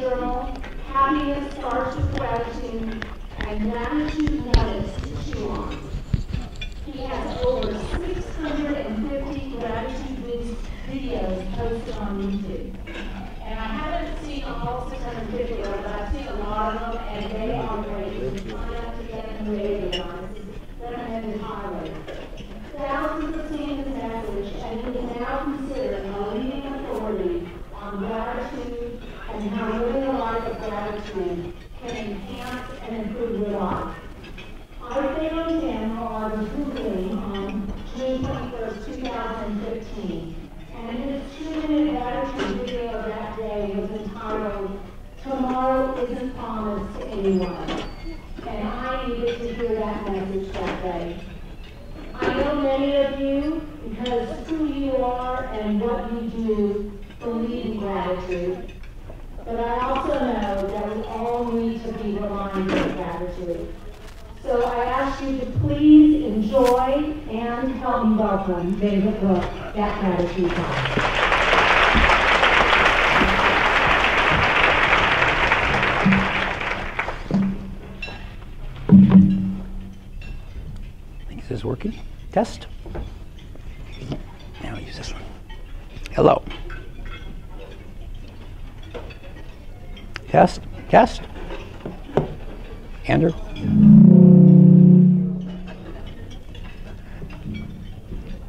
journal, happiness starts with gratitude, and gratitude nuggets to chew on. He has over 650 gratitude videos posted on YouTube. And I haven't seen all 650 of them, but I've seen a lot of them, and they are great. You can sign up to get them rated on. Recommended highly. Thousands have seen his message, and he is now considered a leading authority on gratitude and how living a life of gratitude can enhance and improve your life. I found him while I was Googling on June 21st, 2015, and his 2-minute gratitude video that day was entitled, "Tomorrow Isn't Promised to Anyone." And I needed to hear that message that day. I know many of you, because who you are and what you do, believe in gratitude. But I also know that we all need to be reminded of gratitude. So I ask you to please enjoy and help me welcome David Brooke at Gratitude Time. Is this working? Test. Now I'll use this one. Hello. Test. Test. Andrew.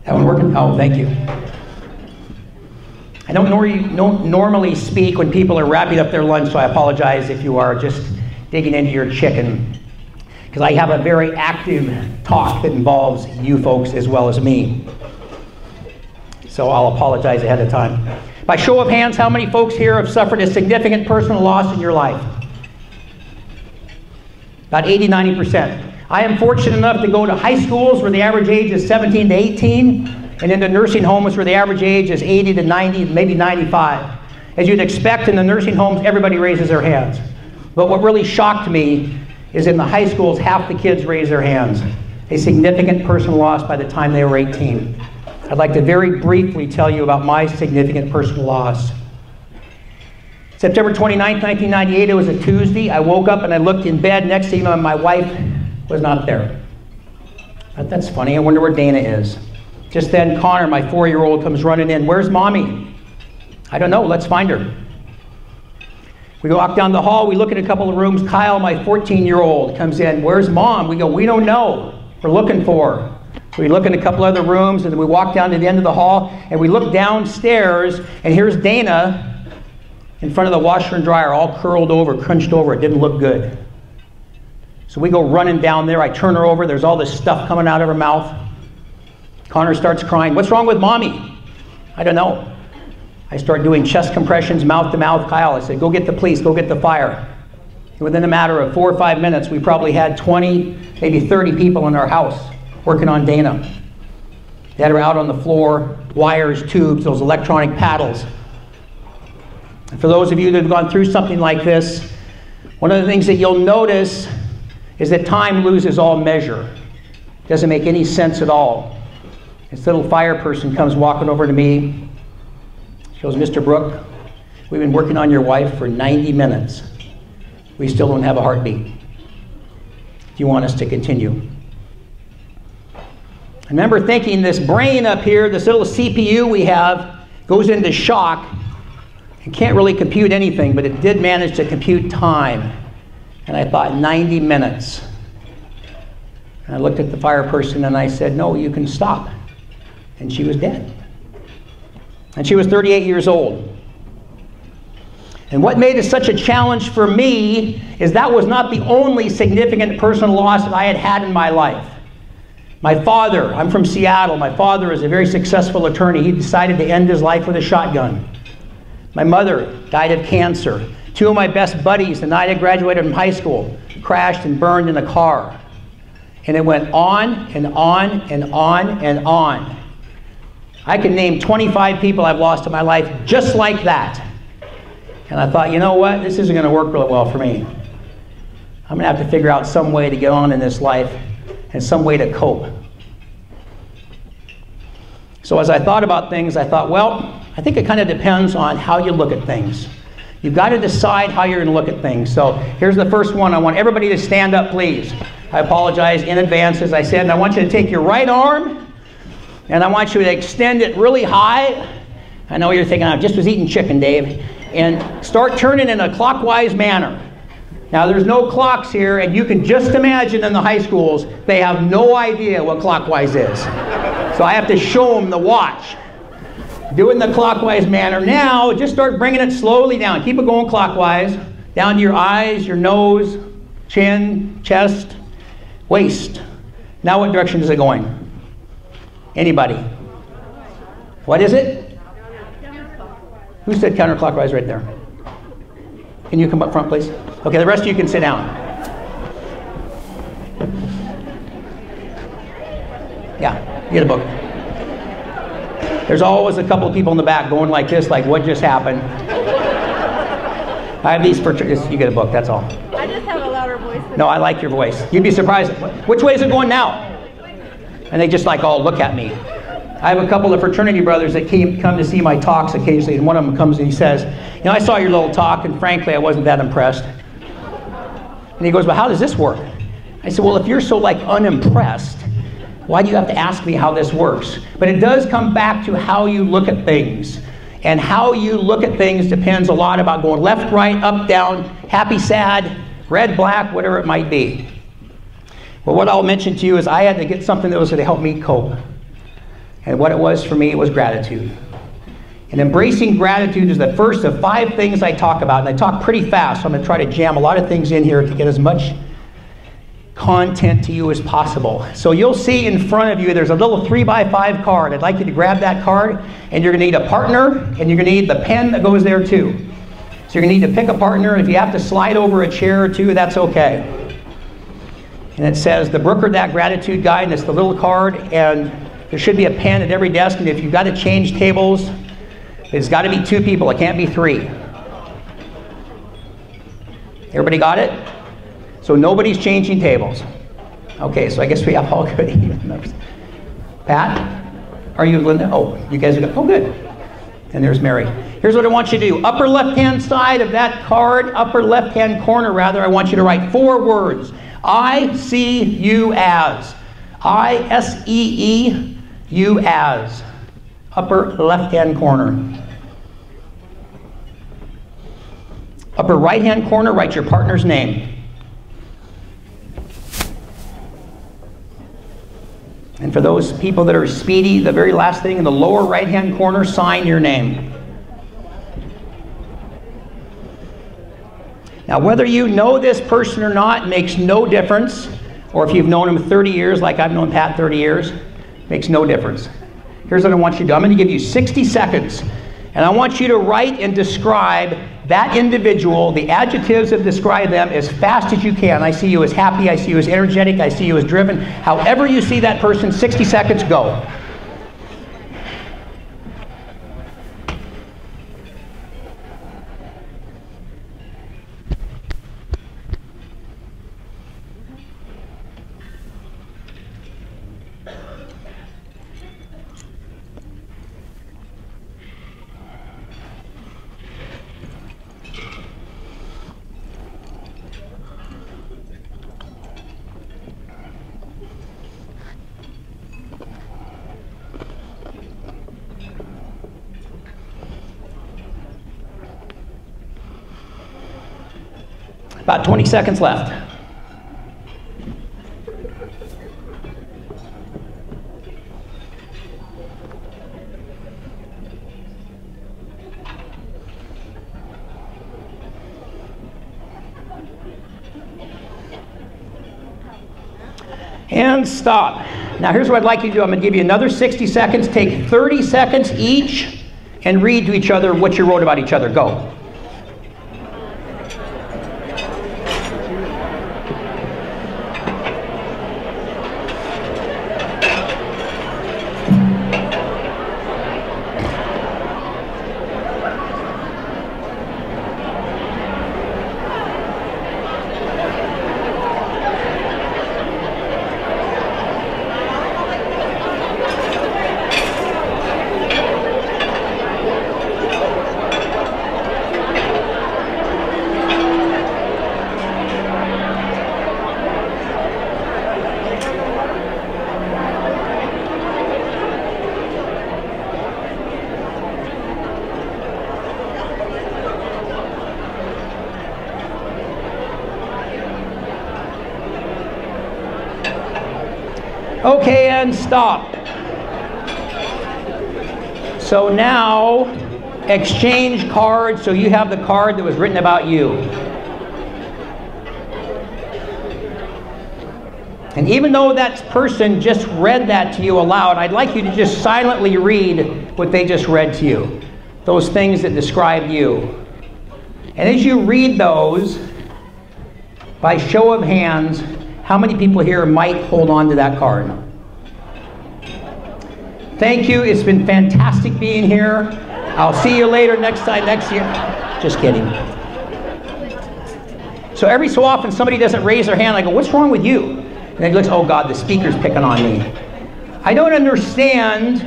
That one working? Oh, thank you. I don't normally speak when people are wrapping up their lunch, so I apologize if you are just digging into your chicken, because I have a very active talk that involves you folks as well as me. So I'll apologize ahead of time. By show of hands, how many folks here have suffered a significant personal loss in your life? About 80–90%. I am fortunate enough to go to high schools where the average age is 17 to 18, and into nursing homes where the average age is 80 to 90, maybe 95. As you'd expect in the nursing homes, everybody raises their hands. But what really shocked me is in the high schools, half the kids raise their hands. A significant personal loss by the time they were 18. I'd like to very briefly tell you about my significant personal loss. September 29th, 1998, it was a Tuesday. I woke up and I looked in bed. Next thing you know, my wife was not there. But that's funny. I wonder where Dana is. Just then, Connor, my 4-year-old, comes running in. "Where's Mommy?" "I don't know. Let's find her." We walk down the hall. We look at a couple of rooms. Kyle, my 14-year-old, comes in. "Where's Mom?" We go, "We don't know. We're looking for her." We look in a couple other rooms, and then we walk down to the end of the hall, and we look downstairs, and here's Dana in front of the washer and dryer, all curled over, crunched over. It didn't look good. So we go running down there. I turn her over. There's all this stuff coming out of her mouth. Connor starts crying. "What's wrong with Mommy?" "I don't know." I start doing chest compressions, mouth to mouth. Kyle, I said, "Go get the police, go get the fire." And within a matter of 4 or 5 minutes, we probably had 20, maybe 30 people in our house working on Dana. They had her out on the floor, wires, tubes, those electronic paddles. And for those of you that have gone through something like this, one of the things that you'll notice is that time loses all measure. It doesn't make any sense at all. This little fire person comes walking over to me. She goes, "Mr. Brooke, we've been working on your wife for 90 minutes. We still don't have a heartbeat. Do you want us to continue?" I remember thinking, this brain up here, this little CPU we have, goes into shock. It can't really compute anything, but it did manage to compute time. And I thought, 90 minutes. And I looked at the fire person and I said, "No, you can stop." And she was dead. And she was 38 years old. And what made it such a challenge for me is that was not the only significant personal loss that I had had in my life. My father, I'm from Seattle, my father is a very successful attorney. He decided to end his life with a shotgun. My mother died of cancer. 2 of my best buddies, the night I graduated from high school, crashed and burned in a car. And it went on and on and on and on. I can name 25 people I've lost in my life just like that. And I thought, you know what? This isn't going to work really well for me. I'm going to have to figure out some way to get on in this life and some way to cope. So as I thought about things, I thought, well, I think it kind of depends on how you look at things. You've got to decide how you're going to look at things. So here's the first one. I want everybody to stand up, please. I apologize in advance, as I said. And I want you to take your right arm, and I want you to extend it really high. I know you're thinking, I just was eating chicken, Dave. And start turning in a clockwise manner. Now, there's no clocks here, and you can just imagine in the high schools, they have no idea what clockwise is. So I have to show them the watch. Do it in the clockwise manner. Now, just start bringing it slowly down. Keep it going clockwise. Down to your eyes, your nose, chin, chest, waist. Now what direction is it going? Anybody? What is it? Who said counterclockwise right there? Can you come up front, please? Okay, the rest of you can sit down. Yeah, you get a book. There's always a couple of people in the back going like this, like, what just happened? I have these for, you get a book, that's all. I just have a louder voice. No, I like your voice. You'd be surprised. Which way is it going now? And they just like all look at me. I have a couple of fraternity brothers that come to see my talks occasionally, and one of them comes and he says, you know, I saw your little talk, and frankly, I wasn't that impressed. And he goes, well, how does this work? I said, well, if you're so like unimpressed, why do you have to ask me how this works? But it does come back to how you look at things. And how you look at things depends a lot about going left, right, up, down, happy, sad, red, black, whatever it might be. Well, what I'll mention to you is I had to get something that was going to help me cope. And what it was for me was gratitude. And embracing gratitude is the first of 5 things I talk about. And I talk pretty fast, so I'm going to try to jam a lot of things in here to get as much content to you as possible. So you'll see in front of you there's a little 3x5 card. I'd like you to grab that card, and you're going to need a partner, and you're going to need the pen that goes there too. So you're going to need to pick a partner. If you have to slide over a chair or two, that's okay. And it says the Brooker That Gratitude Guide, and it's the little card, and there should be a pen at every desk, and if you've got to change tables, it's got to be 2 people. It can't be 3. Everybody got it? So nobody's changing tables. Okay, so I guess we have all good even numbers. Pat? Are you Linda? Oh, you guys are good. Oh, good. And there's Mary. Here's what I want you to do. Upper left-hand side of that card, upper left-hand corner rather, I want you to write 4 words. I see you as. I-S-E-E, you as. Upper left-hand corner. Upper right-hand corner, write your partner's name. And for those people that are speedy, the very last thing in the lower right-hand corner, sign your name. Now, whether you know this person or not makes no difference, or if you've known him 30 years, like I've known Pat 30 years, makes no difference. Here's what I want you to do. I'm going to give you 60 seconds, and I want you to write and describe that individual, the adjectives that describe them, as fast as you can. I see you as happy, I see you as energetic, I see you as driven. However you see that person, 60 seconds, go. About 20 seconds left. And stop. Now here's what I'd like you to do. I'm going to give you another 60 seconds. Take 30 seconds each and read to each other what you wrote about each other. Go. Okay, and stop. So now, exchange cards, so you have the card that was written about you. And even though that person just read that to you aloud, I'd like you to just silently read what they just read to you. Those things that describe you. And as you read those, by show of hands, how many people here might hold on to that card? Thank you. It's been fantastic being here. I'll see you later next time, next year. Just kidding. So every so often somebody doesn't raise their hand. I go, what's wrong with you? And they look, oh God, the speaker's picking on me. I don't understand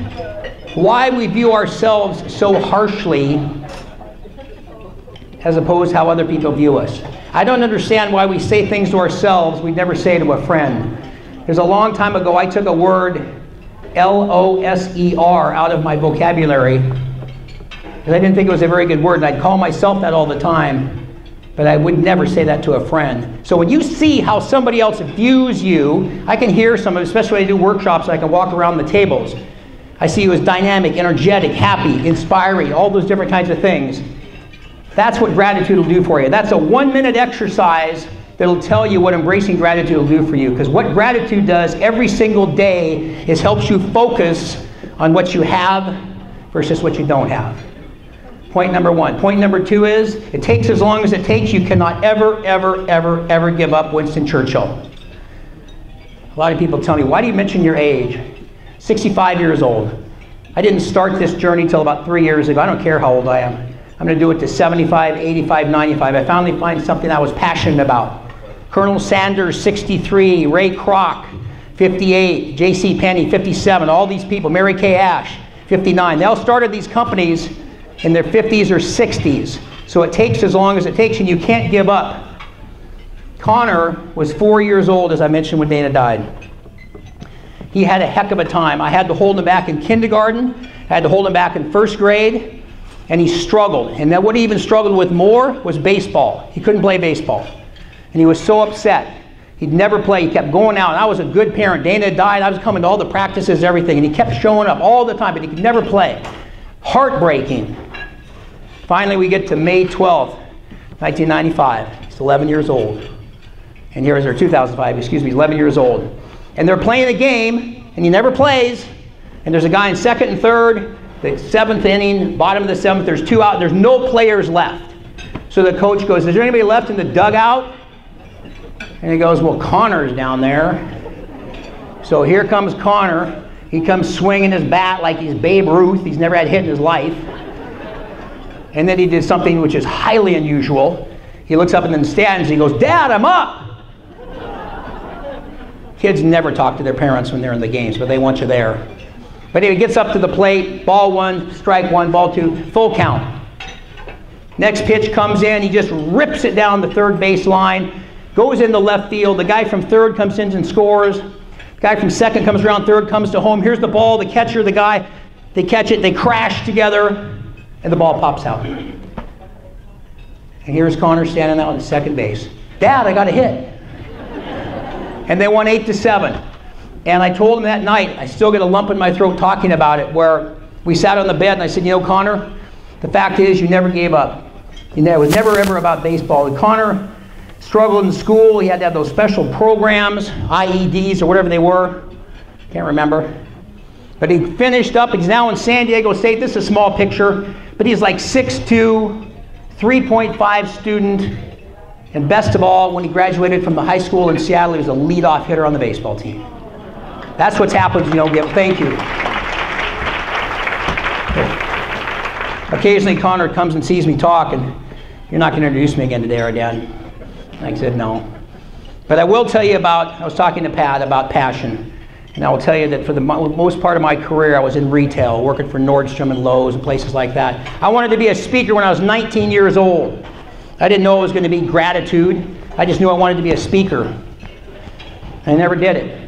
why we view ourselves so harshly as opposed to how other people view us. I don't understand why we say things to ourselves we'd never say to a friend. There's a long time ago I took a word, L-O-S-E-R, out of my vocabulary because I didn't think it was a very good word, and I'd call myself that all the time, but I would never say that to a friend. So when you see how somebody else views you, I can hear some of it, especially when I do workshops, I can walk around the tables. I see you as dynamic, energetic, happy, inspiring, all those different kinds of things. That's what gratitude will do for you. That's a 1-minute exercise that'll tell you what embracing gratitude will do for you. Because what gratitude does every single day is helps you focus on what you have versus what you don't have. Point number one. Point number two is, it takes as long as it takes. You cannot ever, ever, ever, ever give up. Winston Churchill. A lot of people tell me, why do you mention your age? 65 years old. I didn't start this journey until about 3 years ago. I don't care how old I am. I'm going to do it to 75, 85, 95. I finally find something I was passionate about. Colonel Sanders, 63. Ray Kroc, 58. J.C. Penney, 57. All these people. Mary Kay Ash, 59. They all started these companies in their 50s or 60s. So it takes as long as it takes, and you can't give up. Connor was 4 years old, as I mentioned, when Dana died. He had a heck of a time. I had to hold him back in kindergarten. I had to hold him back in first grade. And he struggled. And then what he even struggled with more was baseball. He couldn't play baseball. And he was so upset. He'd never play. He kept going out. And I was a good parent. Dana died. I was coming to all the practices, everything. And he kept showing up all the time, but he could never play. Heartbreaking. Finally, we get to May 12th, 1995. He's 11 years old. And here is our 2005, excuse me, 11 years old. And they're playing a game, and he never plays. And there's a guy in second and third. The seventh inning, bottom of the seventh, there's 2 out, and there's no players left. So the coach goes, is there anybody left in the dugout? And he goes, well, Connor's down there. So here comes Connor. He comes swinging his bat like he's Babe Ruth. He's never had a hit in his life. And then he did something which is highly unusual. He looks up in the stands and he goes, Dad, I'm up! Kids never talk to their parents when they're in the games, but they want you there. But he gets up to the plate, ball 1, strike 1, ball 2, full count. Next pitch comes in, he just rips it down the third base line, goes into left field. The guy from third comes in and scores. The guy from second comes around third, comes to home. Here's the ball, the catcher, the guy, they catch it, they crash together, and the ball pops out. And here's Connor standing out on second base. Dad, I got a hit. And they won 8-7. And I told him that night, I still get a lump in my throat talking about it, where we sat on the bed and I said, you know, Connor, the fact is you never gave up. It was never ever about baseball. And Connor struggled in school. He had to have those special programs, IEDs or whatever they were. Can't remember. But he finished up. He's now in San Diego State. This is a small picture. But he's like 6'2", 3.5 student. And best of all, when he graduated from the high school in Seattle, he was a leadoff hitter on the baseball team. That's what's happened, you know, thank you. Occasionally Connor comes and sees me talk, and you're not going to introduce me again today, are you, Dad? I said, no. But I will tell you about, I was talking to Pat about passion. And I will tell you that for the most part of my career, I was in retail, working for Nordstrom and Lowe's and places like that. I wanted to be a speaker when I was 19 years old. I didn't know it was going to be gratitude. I just knew I wanted to be a speaker. I never did it.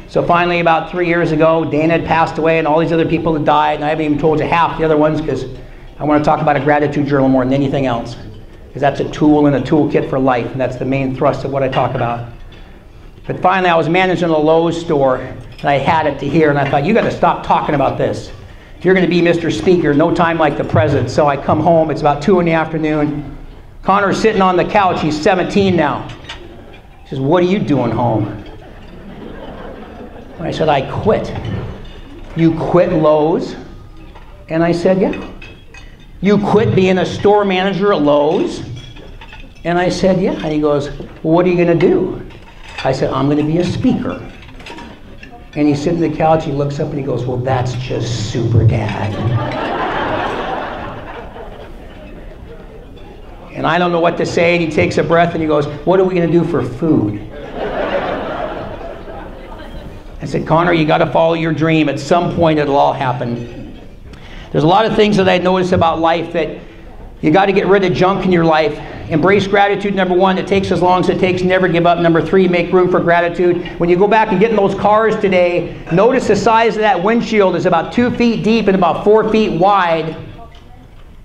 So finally, about 3 years ago, Dana had passed away and all these other people had died, and I haven't even told you half the other ones because I want to talk about a gratitude journal more than anything else. Because that's a tool and a toolkit for life, and that's the main thrust of what I talk about. But finally, I was managing a Lowe's store, and I had it to here, and I thought, you got to stop talking about this. If you're going to be Mr. Speaker, no time like the present. So I come home, it's about 2 in the afternoon. Connor's sitting on the couch, he's 17 now. He says, what are you doing home? And I said, I quit. You quit Lowe's? And I said, yeah. You quit being a store manager at Lowe's? And I said, yeah. And he goes, well, what are you going to do? I said, I'm going to be a speaker. And he's sitting on the couch, he looks up and he goes, well, that's just super, Dad. And I don't know what to say, and he takes a breath and he goes, what are we going to do for food? I said, Connor, you got to follow your dream. At some point it'll all happen. There's a lot of things that I notice about life that you got to get rid of junk in your life. Embrace gratitude, number 1. It takes as long as it takes. Never give up. Number 3, make room for gratitude. When you go back and get in those cars today, notice the size of that windshield is about 2 feet deep and about 4 feet wide.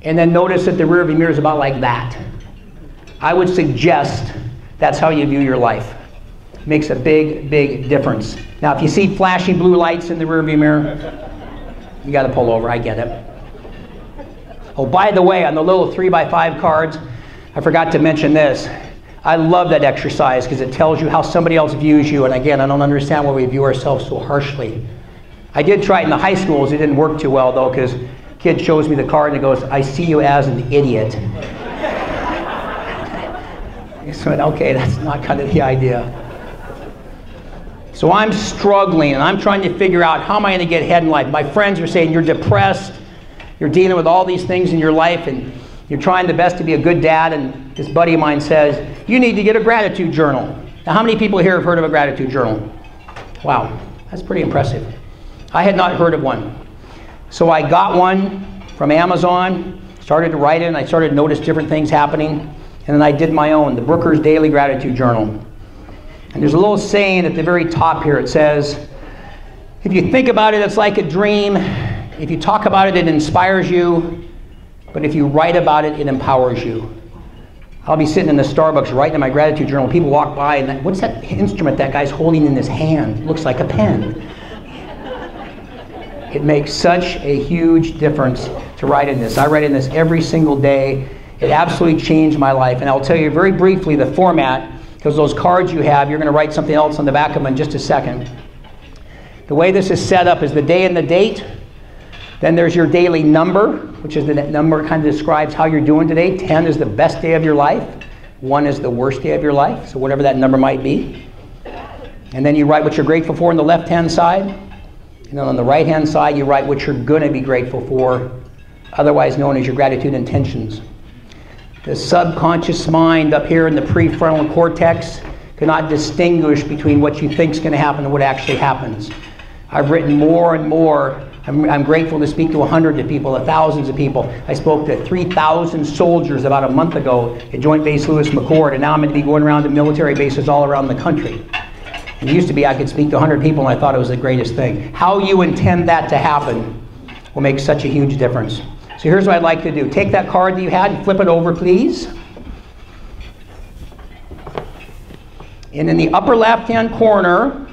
And then notice that the rear view mirror is about like that. I would suggest that's how you view your life. It makes a big, big difference. Now, if you see flashing blue lights in the rear view mirror, you got to pull over. I get it. Oh, by the way, on the little 3x5 cards, I forgot to mention this. I love that exercise because it tells you how somebody else views you. And again, I don't understand why we view ourselves so harshly. I did try it in the high schools. It didn't work too well, though, because kid shows me the card and goes, I see you as an idiot. I said, okay, that's not kind of the idea. So I'm struggling, and I'm trying to figure out how am I going to get ahead in life. My friends are saying, you're depressed. You're dealing with all these things in your life, and you're trying the best to be a good dad. And this buddy of mine says, you need to get a gratitude journal. Now, how many people here have heard of a gratitude journal? Wow, that's pretty impressive. I had not heard of one. So I got one from Amazon, started to write it, and I started to notice different things happening. And then I did my own, the Brooker's Daily Gratitude Journal. And there's a little saying at the very top here. It says, if you think about it, it's like a dream. If you talk about it, it inspires you. But if you write about it, it empowers you. I'll be sitting in the Starbucks writing in my gratitude journal. People walk by, and what's that instrument that guy's holding in his hand? It looks like a pen. It makes such a huge difference to write in this. I write in this every single day. It absolutely changed my life. And I'll tell you very briefly the format, because those cards you have, you're going to write something else on the back of them in just a second. The way this is set up is the day and the date. Then there's your daily number, which is the number kind of describes how you're doing today. 10 is the best day of your life. 1 is the worst day of your life, so whatever that number might be. And then you write what you're grateful for on the left-hand side. And then on the right-hand side, you write what you're going to be grateful for, otherwise known as your gratitude intentions. The subconscious mind up here in the prefrontal cortex cannot distinguish between what you think is going to happen and what actually happens. I've written more and more. I'm grateful to speak to hundreds of people, to thousands of people. I spoke to 3,000 soldiers about a month ago at Joint Base Lewis McChord, and now I'm going to be going around to military bases all around the country. It used to be I could speak to 100 people, and I thought it was the greatest thing. How you intend that to happen will make such a huge difference. So here's what I'd like to do. Take that card that you had and flip it over, please. And in the upper left-hand corner,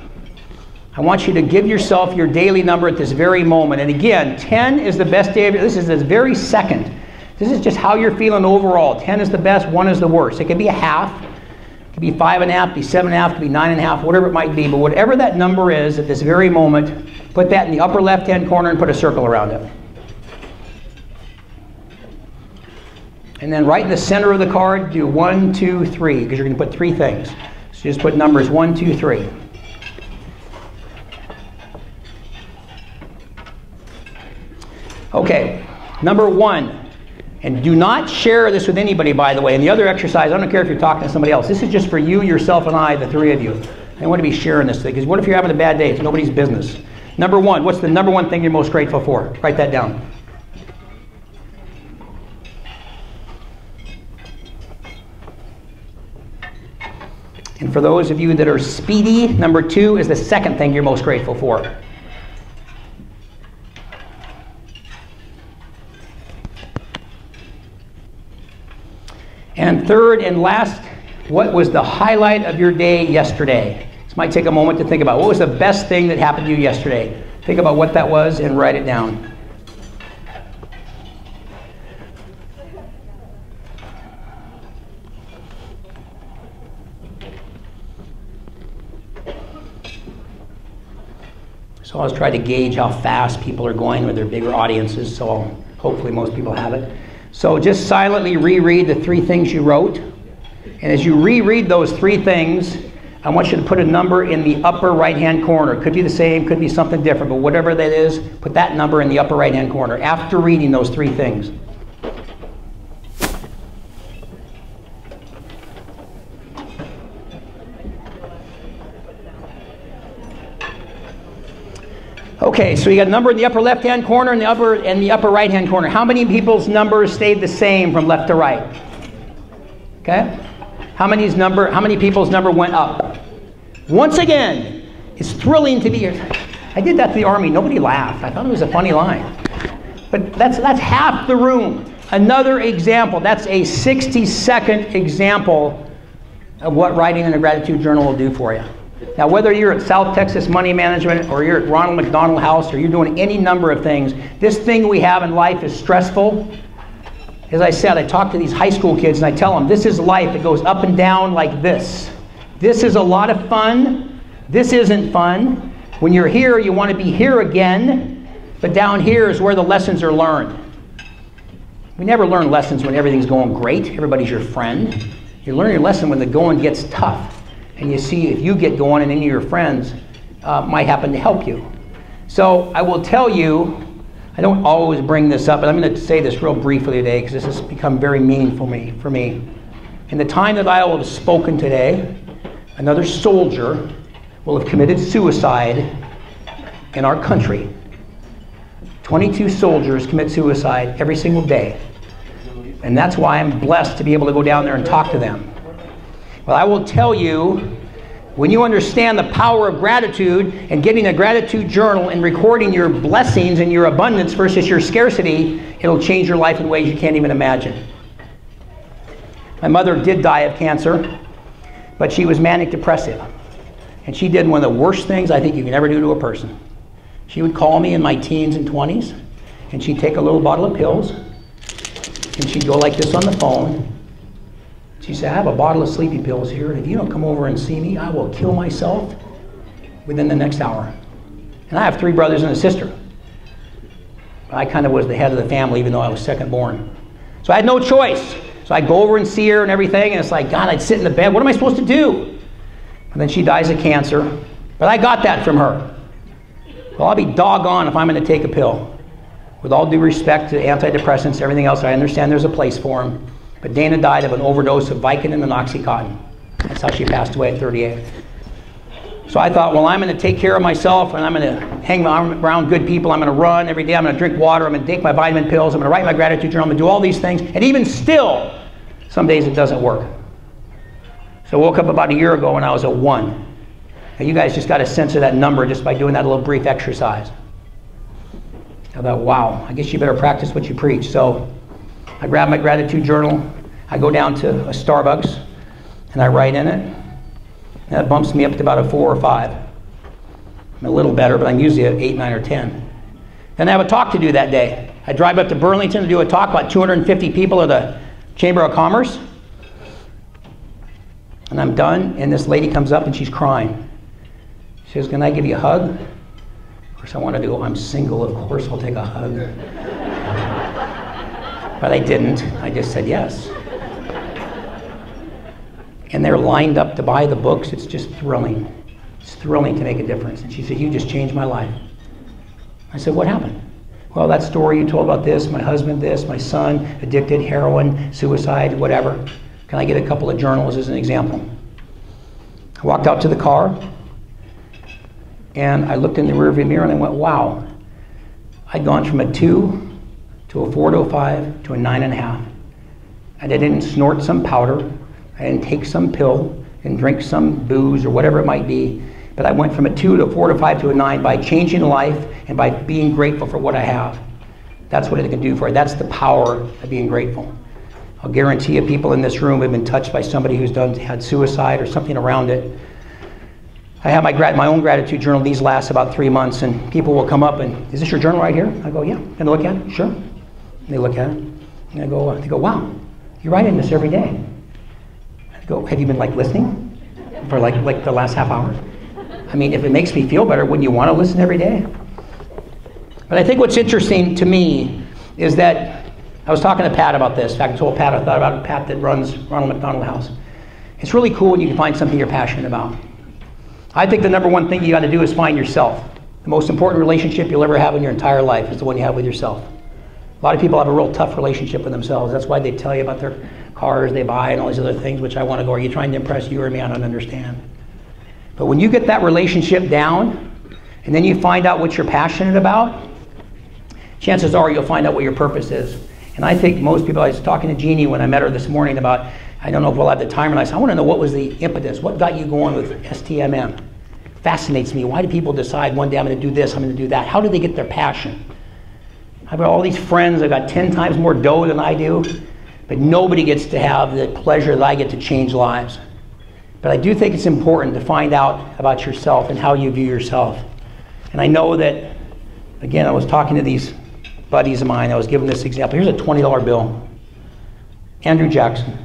I want you to give yourself your daily number at this very moment. And again, 10 is the best day of your life. This is this very second. This is just how you're feeling overall. 10 is the best, 1 is the worst. It could be a half, it could be 5.5, it could be 7.5, it could be 9.5, whatever it might be. But whatever that number is at this very moment, put that in the upper left-hand corner and put a circle around it. And then right in the center of the card, do 1, 2, 3, because you're going to put 3 things. So just put numbers 1, 2, 3. Okay, number 1, and do not share this with anybody, by the way. And the other exercise, I don't care if you're talking to somebody else. This is just for you, yourself, and I, the 3 of you. I don't want to be sharing this thing, because what if you're having a bad day? It's nobody's business. Number 1, what's the number 1 thing you're most grateful for? Write that down. And for those of you that are speedy, number 2 is the second thing you're most grateful for. And third and last, what was the highlight of your day yesterday? might take a moment to think about what was the best thing that happened to you yesterday. Think about what that was and write it down. So I always try to gauge how fast people are going with their bigger audiences, so hopefully most people have it. So just silently reread the 3 things you wrote. And as you reread those 3 things, I want you to put a number in the upper right-hand corner. It could be the same, could be something different, but whatever that is, put that number in the upper right-hand corner after reading those 3 things. Okay, so you got a number in the upper left-hand corner and the upper right-hand corner. How many people's numbers stayed the same from left to right? Okay? How many people's number went up? Once again, it's thrilling to be here. I did that to the Army. Nobody laughed. I thought it was a funny line. But that's half the room. Another example. That's a 60-second example of what writing in a gratitude journal will do for you. Now, whether you're at South Texas Money Management or you're at Ronald McDonald House or you're doing any number of things, this thing we have in life is stressful. As I said, I talk to these high school kids and I tell them, this is life. It goes up and down like this. This is a lot of fun. This isn't fun. When you're here, you want to be here again. But down here is where the lessons are learned. We never learn lessons when everything's going great. Everybody's your friend. You learn your lesson when the going gets tough. And you see if you get going and any of your friends might happen to help you. So I will tell you, I don't always bring this up, but I'm going to say this real briefly today because this has become very meaningful for me. In the time that I will have spoken today, another soldier will have committed suicide in our country. 22 soldiers commit suicide every single day. And that's why I'm blessed to be able to go down there and talk to them. Well, I will tell you, when you understand the power of gratitude and getting a gratitude journal and recording your blessings and your abundance versus your scarcity, it'll change your life in ways you can't even imagine. My mother did die of cancer, but she was manic depressive. And she did one of the worst things I think you can ever do to a person. She would call me in my teens and 20s, and she'd take a little bottle of pills, and she'd go like this on the phone. She said, I have a bottle of sleeping pills here, and if you don't come over and see me, I will kill myself within the next hour. And I have 3 brothers and a sister. I kind of was the head of the family, even though I was second born. So I had no choice. So I'd go over and see her and everything, and it's like, God, I'd sit in the bed. What am I supposed to do? And then she dies of cancer. But I got that from her. Well, I'll be doggone if I'm going to take a pill. With all due respect to antidepressants, everything else, I understand there's a place for them. But Dana died of an overdose of Vicodin and Oxycontin. That's how she passed away at 38. So I thought, well, I'm going to take care of myself, and I'm going to hang around good people. I'm going to run every day. I'm going to drink water. I'm going to take my vitamin pills. I'm going to write my gratitude journal. I'm going to do all these things. And even still, some days it doesn't work. So I woke up about a year ago and I was a 1. Now you guys just got a sense of that number just by doing that little brief exercise. I thought, wow, I guess you better practice what you preach. So I grab my gratitude journal. I go down to a Starbucks and I write in it. And that bumps me up to about a 4 or 5. I'm a little better, but I'm usually at 8, 9, or 10. Then I have a talk to do that day. I drive up to Burlington to do a talk, about 250 people at the Chamber of Commerce. And I'm done, and this lady comes up and she's crying. She says, can I give you a hug? Of course, I wanted to go, I'm single, of course I'll take a hug. But I didn't. I just said yes. And they're lined up to buy the books. It's just thrilling. It's thrilling to make a difference. And she said, you just changed my life. I said, what happened? Well, that story you told about this, my husband this, my son, addicted, heroin, suicide, whatever. Can I get a couple of journals as an example? I walked out to the car, and I looked in the rearview mirror and I went, wow. I'd gone from a 2 to a 4 to a 5 to a 9.5. And I didn't snort some powder. I didn't take some pill and drink some booze or whatever it might be. But I went from a 2 to a 4 to 5 to a 9 by changing life and by being grateful for what I have. That's what it can do for you. That's the power of being grateful. I'll guarantee you people in this room have been touched by somebody who's had suicide or something around it. I have my own gratitude journal. These last about 3 months, and people will come up and, is this your journal right here? I go, yeah. Can I look at it? Sure. And they look at it, and they go, wow, you're writing this every day. I go, have you been like listening for like the last half hour? I mean, if it makes me feel better, wouldn't you want to listen every day? But I think what's interesting to me is that I was talking to Pat about this. In fact, I told Pat, I thought about Pat that runs Ronald McDonald House. It's really cool when you can find something you're passionate about. I think the number one thing you got to do is find yourself. The most important relationship you'll ever have in your entire life is the one you have with yourself. A lot of people have a real tough relationship with themselves. That's why they tell you about their cars they buy and all these other things, which I want to go, are you trying to impress you or me? I don't understand. But when you get that relationship down, and then you find out what you're passionate about, chances are you'll find out what your purpose is. And I think most people, I was talking to Jeannie when I met her this morning about, I don't know if we'll have the time, and I said, I want to know what was the impetus, what got you going with STMM? Fascinates me. Why do people decide one day I'm going to do this, I'm going to do that? How do they get their passion? I've got all these friends, I've got 10 times more dough than I do, but nobody gets to have the pleasure that I get to change lives. But I do think it's important to find out about yourself and how you view yourself. And I know that, again, I was talking to these buddies of mine, I was giving this example. Here's a $20 bill. Andrew Jackson.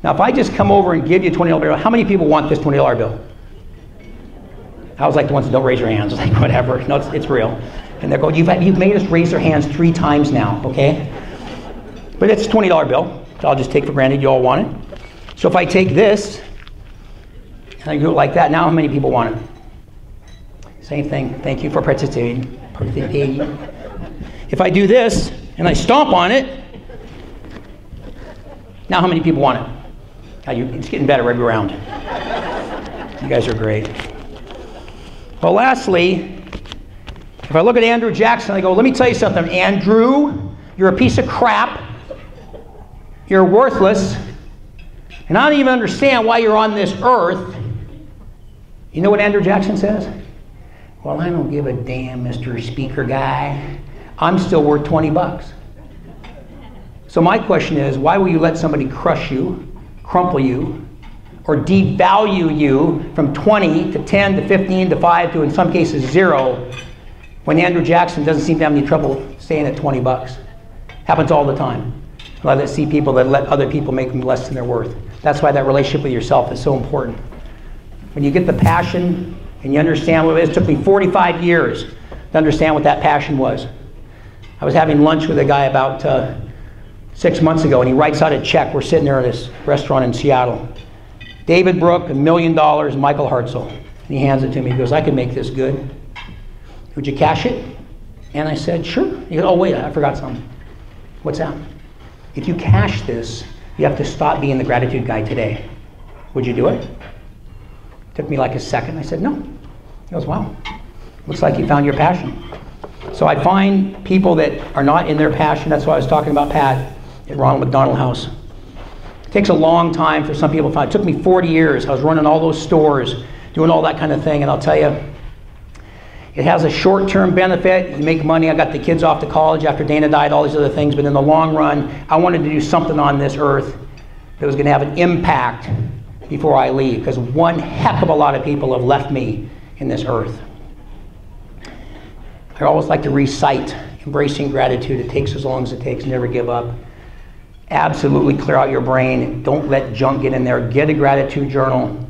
Now, if I just come over and give you a $20 bill, how many people want this $20 bill? I was like the ones that don't raise your hands, like whatever. No, it's real. And they're going, you've made us raise our hands 3 times now, okay? But it's a $20 bill, so I'll just take for granted you all want it. So if I take this, and I do it like that, now how many people want it? Same thing, thank you for participating. If I do this, and I stomp on it, now how many people want it? It's getting better every round. You guys are great. Well, lastly, if I look at Andrew Jackson, I go, let me tell you something, Andrew, you're a piece of crap. You're worthless. And I don't even understand why you're on this earth. You know what Andrew Jackson says? Well, I don't give a damn, Mr. Speaker guy. I'm still worth 20 bucks. So my question is, why will you let somebody crush you, crumple you, or devalue you from 20 to 10 to 15 to 5 to, in some cases, 0, when Andrew Jackson doesn't seem to have any trouble staying at 20 bucks? Happens all the time. I see people that let other people make them less than they're worth. That's why that relationship with yourself is so important. When you get the passion and you understand what it is, it took me 45 years to understand what that passion was. I was having lunch with a guy about 6 months ago, and he writes out a check. We're sitting there at this restaurant in Seattle. David Brook, $1 million, Michael Hartzell. And he hands it to me. He goes, I can make this good. Would you cash it? And I said, sure. He goes, oh, wait, I forgot something. What's that? If you cash this, you have to stop being the gratitude guy today. Would you do it? Took me like a second. I said, no. He goes, wow. Looks like you found your passion. So I find people that are not in their passion. That's why I was talking about Pat at Ronald McDonald House. It takes a long time for some people to find. It took me 40 years. I was running all those stores, doing all that kind of thing, and I'll tell you, it has a short-term benefit. You make money. I got the kids off to college after Dana died, all these other things, but in the long run, I wanted to do something on this earth that was going to have an impact before I leave, because one heck of a lot of people have left me in this earth. I always like to recite embracing gratitude. It takes as long as it takes. Never give up. Absolutely clear out your brain. Don't let junk get in there. Get a gratitude journal.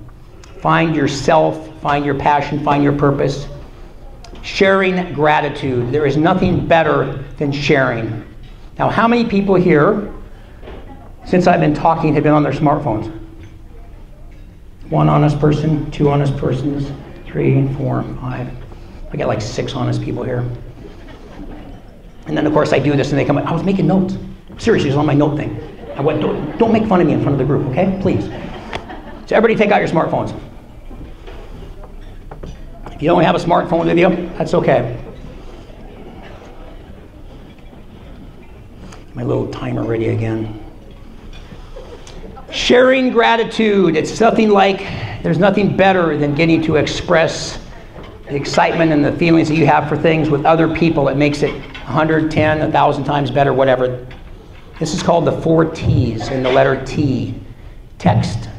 Find yourself. Find your passion. Find your purpose. Sharing gratitude. There is nothing better than sharing. Now, how many people here, since I've been talking, have been on their smartphones? 1 honest person, 2 honest persons, 3, 4, 5. I got like 6 honest people here. And then, of course, I do this, and they come in. I was making notes. Seriously, it was on my note thing. I went, don't make fun of me in front of the group, okay? Please. So everybody take out your smartphones. If you don't have a smartphone with you, that's okay. My little timer ready again. Sharing gratitude. It's nothing like, there's nothing better than getting to express the excitement and the feelings that you have for things with other people. It makes it 110, 1,000 times better, whatever. This is called the 4 T's in the letter T. Text,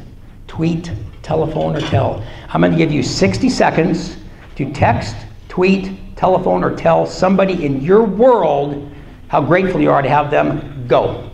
tweet, telephone, or tell. I'm going to give you 60 seconds to text, tweet, telephone, or tell somebody in your world how grateful you are to have them. Go.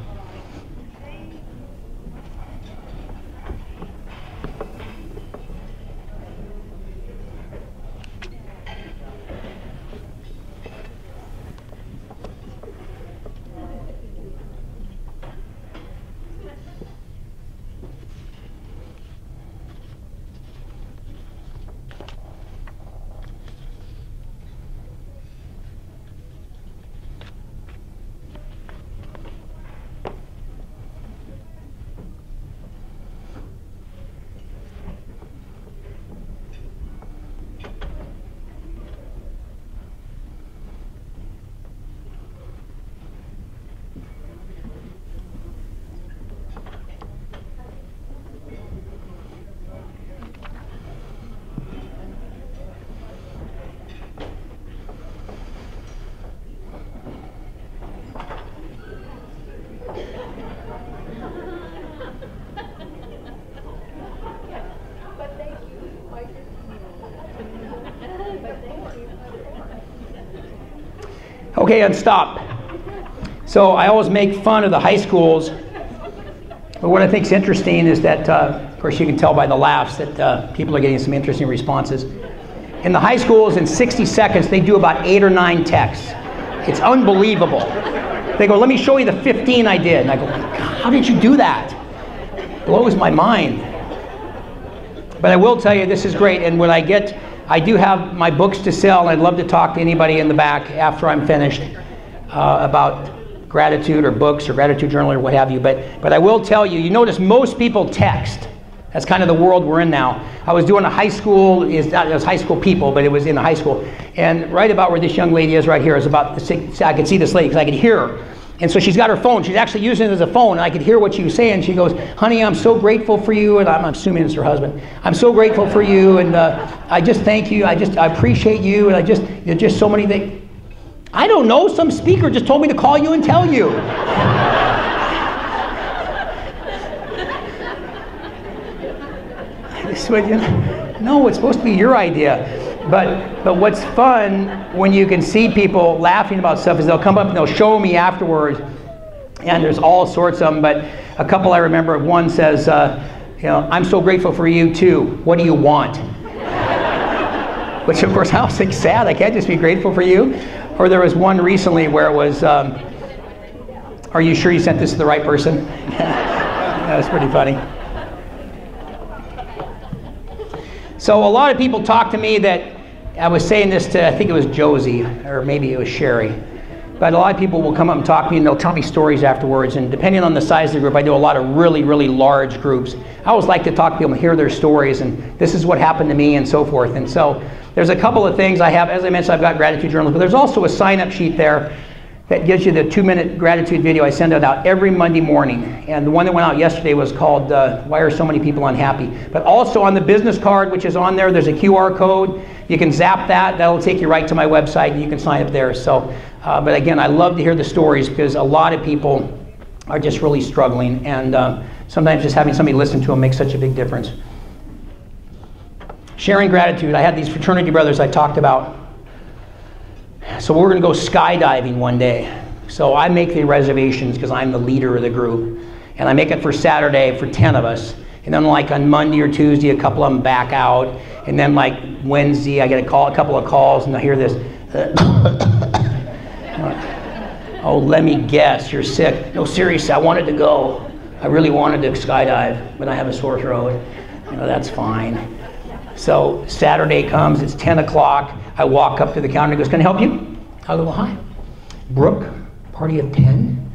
Okay, and stop. So I always make fun of the high schools, but what I think is interesting is that, of course you can tell by the laughs that people are getting some interesting responses. In the high schools, in 60 seconds, they do about 8 or 9 texts. It's unbelievable. They go, let me show you the 15 I did. And I go, how did you do that? It blows my mind. But I will tell you, this is great, and when I do have my books to sell, and I'd love to talk to anybody in the back after I'm finished about gratitude or books or gratitude journal or what have you. But I will tell you, you notice most people text. That's kind of the world we're in now. I was doing a high school, it was high school people, but it was in a high school. And right about where this young lady is right here is about, I could see this lady because I could hear her. And so she's got her phone. She's actually using it as a phone, and I could hear what she was saying. She goes, honey, I'm so grateful for you, and I'm assuming it's her husband. I'm so grateful for you, and I just thank you. I appreciate you, and there's just so many things. I don't know, some speaker just told me to call you and tell you. No, it's supposed to be your idea. But what's fun when you can see people laughing about stuff is they'll come up and they'll show me afterwards, and there's all sorts of them. But a couple I remember, one says, I'm so grateful for you too. What do you want? Which of course I was like, sad. I can't just be grateful for you. Or there was one recently where it was, are you sure you sent this to the right person? That was pretty funny. So a lot of people talk to me that, I was saying this to, I think it was Josie, or maybe it was Sherry, but a lot of people will come up and talk to me and they'll tell me stories afterwards, and depending on the size of the group, I do a lot of really, really large groups. I always like to talk to people and hear their stories, and this is what happened to me and so forth. And so there's a couple of things I have. As I mentioned, I've got gratitude journals, but there's also a sign-up sheet there that gives you the 2-minute gratitude video. I send it out every Monday morning. And the one that went out yesterday was called, Why Are So Many People Unhappy? But also on the business card, which is on there, there's a QR code. You can zap that. That'll take you right to my website, and you can sign up there. So, but again, I love to hear the stories because a lot of people are just really struggling. And sometimes just having somebody listen to them makes such a big difference. Sharing gratitude. I had these fraternity brothers I talked about. So we're going to go skydiving one day. So I make the reservations because I'm the leader of the group. And I make it for Saturday for 10 of us. And then like on Monday or Tuesday, a couple of them back out. And then like Wednesday, I get a couple of calls, and I hear this. Oh, let me guess, you're sick. No, seriously, I wanted to go. I really wanted to skydive, but I have a sore throat. That's fine. So Saturday comes, it's 10 o'clock. I walk up to the counter and he goes, can I help you? I go, well, hi. Brooke, party of 10?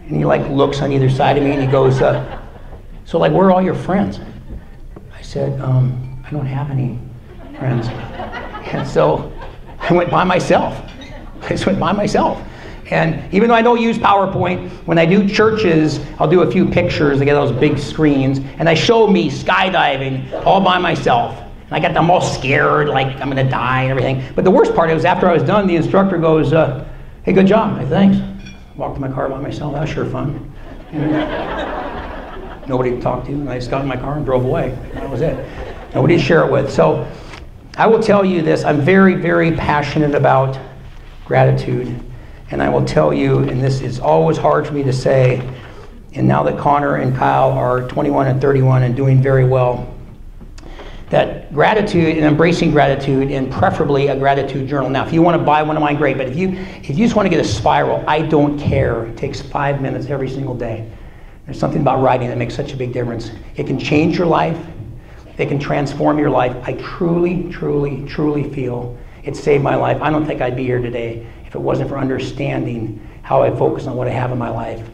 And he like looks on either side of me and he goes, so like, where are all your friends? I said, I don't have any friends. And so I went by myself. I just went by myself. And even though I don't use PowerPoint, when I do churches, I'll do a few pictures. I get those big screens. And I show me skydiving all by myself. I got them all scared, like I'm going to die and everything. But the worst part was after I was done, the instructor goes, hey, good job. I said, thanks. Walked to my car by myself. That was sure fun. Nobody to talk to. And I just got in my car and drove away. That was it. Nobody to share it with. So I will tell you this, I'm very, very passionate about gratitude. And I will tell you, and this is always hard for me to say, and now that Connor and Kyle are 21 and 31 and doing very well, that gratitude and embracing gratitude, and preferably a gratitude journal. Now, if you want to buy one of mine, great, but if you just want to get a spiral, I don't care. It takes 5 minutes every single day. There's something about writing that makes such a big difference. It can change your life. It can transform your life. I truly, truly, truly feel it saved my life. I don't think I'd be here today if it wasn't for understanding how I focus on what I have in my life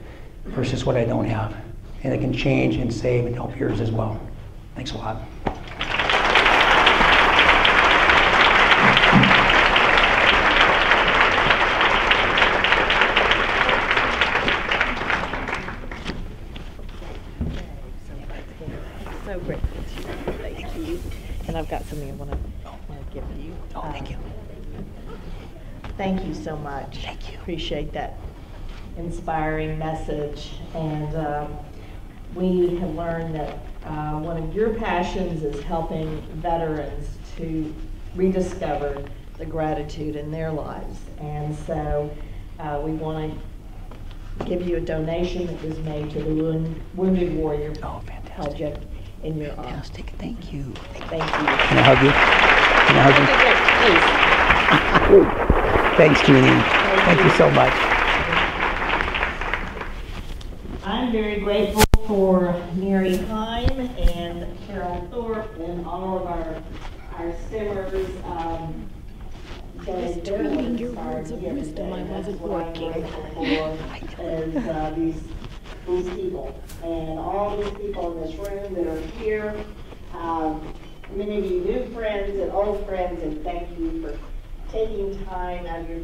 versus what I don't have. And it can change and save and help yours as well. Thanks a lot. So grateful to you. Thank you. And I've got something I want to give you. Oh, thank you. Thank you so much. Thank you. Appreciate that inspiring message. And we have learned that one of your passions is helping veterans to rediscover the gratitude in their lives. And so we want to give you a donation that was made to the Wounded Warrior Project in your honor. Fantastic. Thank you. Thank you. Can I hug you? Can I hug you? Please. Thanks, Jeannie. Thank you so much. I'm very grateful for Mary Heim and Carol Thorpe and all of our stimmers. Just tweeting your words of wisdom, I wasn't working. These people and all these people in this room that are here. Many of you new friends and old friends, and thank you for taking time out of your